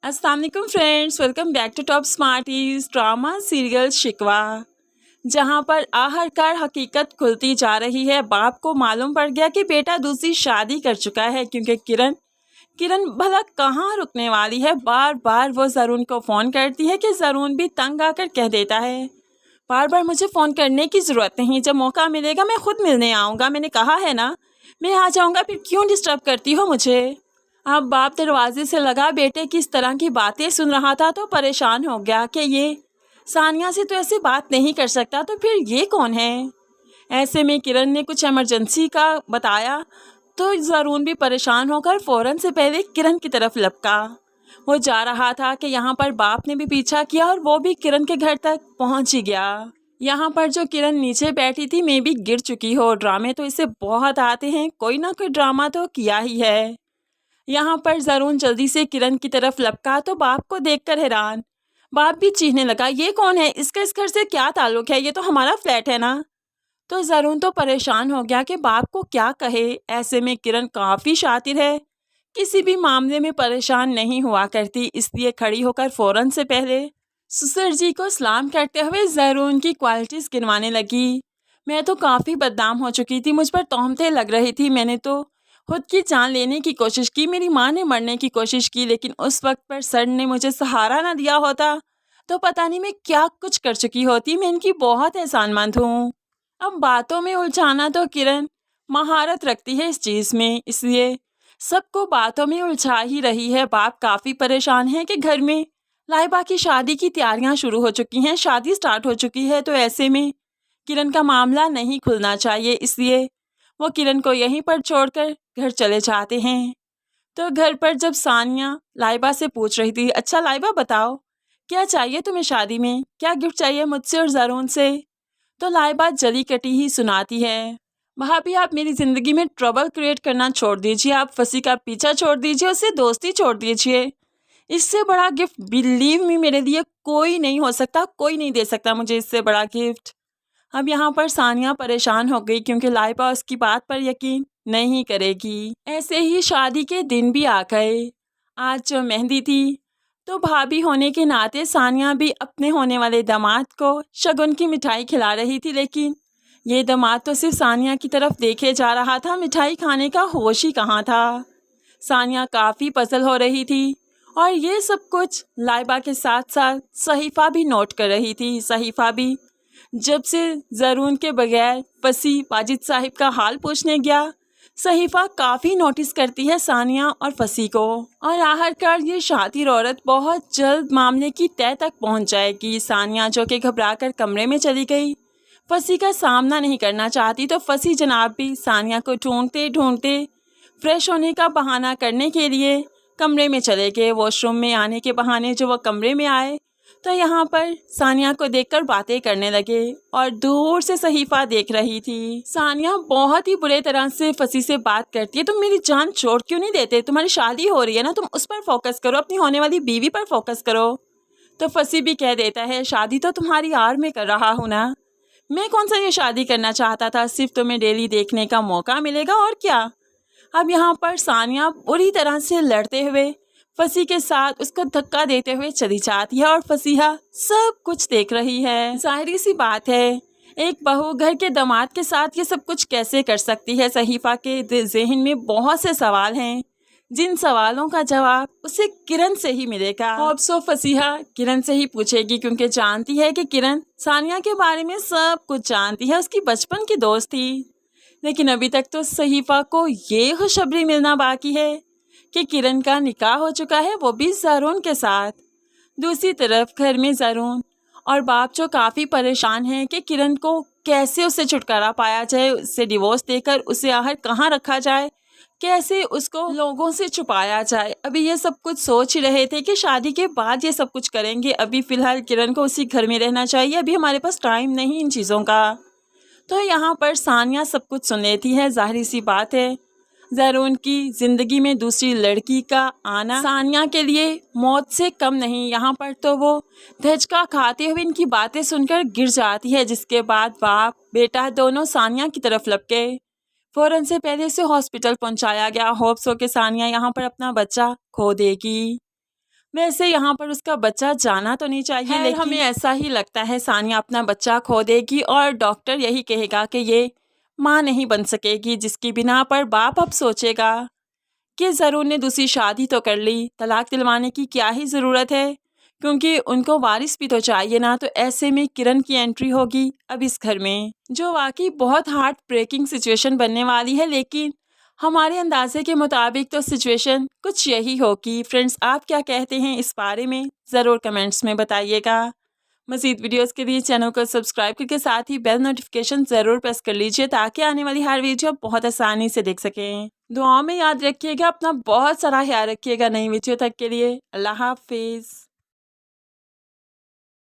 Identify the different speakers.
Speaker 1: अस्सलाम वालेकुम friends, welcome back to Top Smarties drama serial Shikwa. जहां पर आखिरकार हकीकत खुलती जा रही है। बाप को मालूम पड़ गया कि बेटा दूसरी शादी कर चुका है, क्योंकि किरण किरण भला कहाँ रुकने वाली है। बार बार वो जरून को फ़ोन करती है कि जरून भी तंग आकर कह देता है, बार बार मुझे फ़ोन करने की ज़रूरत नहीं, जब मौका मिलेगा मैं खुद मिलने आऊँगा। मैंने कहा है ना, मैं आ जाऊँगा, फिर क्यों डिस्टर्ब करती हो मुझे। अब बाप दरवाजे से लगा बेटे की इस तरह की बातें सुन रहा था तो परेशान हो गया कि ये सानिया से तो ऐसी बात नहीं कर सकता, तो फिर ये कौन है। ऐसे में किरण ने कुछ इमरजेंसी का बताया तो ज़रून भी परेशान होकर फ़ौरन से पहले किरण की तरफ लपका। वो जा रहा था कि यहाँ पर बाप ने भी पीछा किया और वो भी किरण के घर तक पहुँच ही गया। यहाँ पर जो किरण नीचे बैठी थी, मैं भी गिर चुकी हो। ड्रामे तो इसे बहुत आते हैं, कोई ना कोई ड्रामा तो किया ही है। यहाँ पर जरून जल्दी से किरण की तरफ लपका तो बाप को देखकर हैरान। बाप भी चीखने लगा, ये कौन है, इसका इस घर से क्या ताल्लुक है, ये तो हमारा फ्लैट है ना। तो जरून तो परेशान हो गया कि बाप को क्या कहे। ऐसे में किरण काफ़ी शातिर है, किसी भी मामले में परेशान नहीं हुआ करती, इसलिए खड़ी होकर फ़ौरन से पहले ससुर जी को सलाम करते हुए जरून की क्वालिटीज़ गिनवाने लगी। मैं तो काफ़ी बदनाम हो चुकी थी, मुझ पर तोहमतें लग रही थी, मैंने तो खुद की जान लेने की कोशिश की, मेरी माँ ने मरने की कोशिश की, लेकिन उस वक्त पर सर ने मुझे सहारा ना दिया होता तो पता नहीं मैं क्या कुछ कर चुकी होती। मैं इनकी बहुत एहसानमंद हूँ। अब बातों में उलझाना तो किरण महारत रखती है इस चीज़ में, इसलिए सबको बातों में उलझा ही रही है। बाप काफ़ी परेशान है कि घर में लाइबा की शादी की तैयारियां शुरू हो चुकी हैं, शादी स्टार्ट हो चुकी है, तो ऐसे में किरण का मामला नहीं खुलना चाहिए, इसलिए वो किरण को यहीं पर छोड़कर घर चले जाते हैं। तो घर पर जब सानिया लाइबा से पूछ रही थी, अच्छा लाइबा बताओ क्या चाहिए तुम्हें शादी में, क्या गिफ्ट चाहिए मुझसे और जरून से, तो लाइबा जली कटी ही सुनाती है, भाभी आप मेरी ज़िंदगी में ट्रबल क्रिएट करना छोड़ दीजिए, आप फसी का पीछा छोड़ दीजिए, उससे दोस्ती छोड़ दीजिए। इससे बड़ा गिफ्ट बिलीव मी मेरे लिए कोई नहीं हो सकता, कोई नहीं दे सकता मुझे इससे बड़ा गिफ्ट। अब यहाँ पर सानिया परेशान हो गई क्योंकि लाइबा उसकी बात पर यकीन नहीं करेगी। ऐसे ही शादी के दिन भी आ गए। आज जो मेहंदी थी तो भाभी होने के नाते सानिया भी अपने होने वाले दामाद को शगुन की मिठाई खिला रही थी, लेकिन ये दामाद तो सिर्फ सानिया की तरफ देखे जा रहा था, मिठाई खाने का होश ही कहाँ था। सानिया काफ़ी पजल हो रही थी और ये सब कुछ लाइबा के साथ साथ सहीफ़ा भी नोट कर रही थी। सहीफ़ा भी जब से जरून के बगैर फसी वाजिद साहिब का हाल पूछने गया, सहीफ़ा काफ़ी नोटिस करती है सानिया और फसी को, और आखिरकार ये शातिर औरत बहुत जल्द मामले की तह तक पहुंच जाएगी। सानिया जो कि घबराकर कमरे में चली गई, फसी का सामना नहीं करना चाहती, तो फसी जनाब भी सानिया को ढूंढते ढूंढते फ्रेश होने का बहाना करने के लिए कमरे में चले गए। वॉशरूम में आने के बहाने जो वो कमरे में आए तो यहाँ पर सानिया को देखकर बातें करने लगे और दूर से सहीफ़ा देख रही थी। सानिया बहुत ही बुरे तरह से फसी से बात करती है, तुम मेरी जान छोड़ क्यों नहीं देते, तुम्हारी शादी हो रही है ना, तुम उस पर फोकस करो, अपनी होने वाली बीवी पर फोकस करो। तो फसी भी कह देता है, शादी तो तुम्हारी आड़ में कर रहा हूँ ना, मैं कौन सा ये शादी करना चाहता था, सिर्फ तुम्हें डेली देखने का मौका मिलेगा और क्या। अब यहाँ पर सानिया बुरी तरह से लड़ते हुए फसी के साथ उसको धक्का देते हुए चली जाती है और फसीहा सब कुछ देख रही है। जाहिर सी बात है, एक बहू घर के दामाद के साथ ये सब कुछ कैसे कर सकती है। सहीफ़ा के ज़हन में बहुत से सवाल हैं, जिन सवालों का जवाब उसे किरण से ही मिलेगा। अब सो फसीहा किरण से ही पूछेगी, क्योंकि जानती है कि किरण सानिया के बारे में सब कुछ जानती है, उसकी बचपन की दोस्त थी। लेकिन अभी तक तो सहीफ़ा को ये खुशखबरी मिलना बाकी है कि किरण का निकाह हो चुका है, वो भी जरून के साथ। दूसरी तरफ घर में जरून और बाप जो काफ़ी परेशान हैं कि किरण को कैसे उससे छुटकारा पाया जाए, उससे डिवोर्स देकर उसे आखिर कहाँ रखा जाए, कैसे उसको लोगों से छुपाया जाए। अभी ये सब कुछ सोच ही रहे थे कि शादी के बाद ये सब कुछ करेंगे, अभी फ़िलहाल किरण को उसी घर में रहना चाहिए, अभी हमारे पास टाइम नहीं इन चीज़ों का। तो यहाँ पर सानिया सब कुछ सुन लेती है। जाहिर सी बात है, जरून की ज़िंदगी में दूसरी लड़की का आना सानिया के लिए मौत से कम नहीं। यहाँ पर तो वो धचका खाते हुए इनकी बातें सुनकर गिर जाती है, जिसके बाद बाप बेटा दोनों सानिया की तरफ लपके। फ़ौरन से पहले उसे हॉस्पिटल पहुँचाया गया, होप्स हो के सानिया यहाँ पर अपना बच्चा खो देगी। वैसे यहाँ पर उसका बच्चा जाना तो नहीं चाहिए, लेकिन हमें ऐसा ही लगता है सानिया अपना बच्चा खो देगी और डॉक्टर यही कहेगा कि ये माँ नहीं बन सकेगी, जिसकी बिना पर बाप अब सोचेगा कि ज़रूर ने दूसरी शादी तो कर ली, तलाक दिलवाने की क्या ही ज़रूरत है, क्योंकि उनको वारिस भी तो चाहिए ना। तो ऐसे में किरण की एंट्री होगी अब इस घर में, जो वाकई बहुत हार्ट ब्रेकिंग सिचुएशन बनने वाली है। लेकिन हमारे अंदाजे के मुताबिक तो सिचुएशन कुछ यही होगी। फ्रेंड्स, आप क्या कहते हैं इस बारे में, ज़रूर कमेंट्स में बताइएगा। मज़ीद वीडियोस के लिए चैनल को सब्सक्राइब करके साथ ही बेल नोटिफिकेशन ज़रूर प्रेस कर लीजिए, ताकि आने वाली हर वीडियो बहुत आसानी से देख सकें। दुआओं में याद रखिएगा, अपना बहुत सारा ख्याल रखिएगा। नई वीडियो तक के लिए अल्लाह हाफिज़।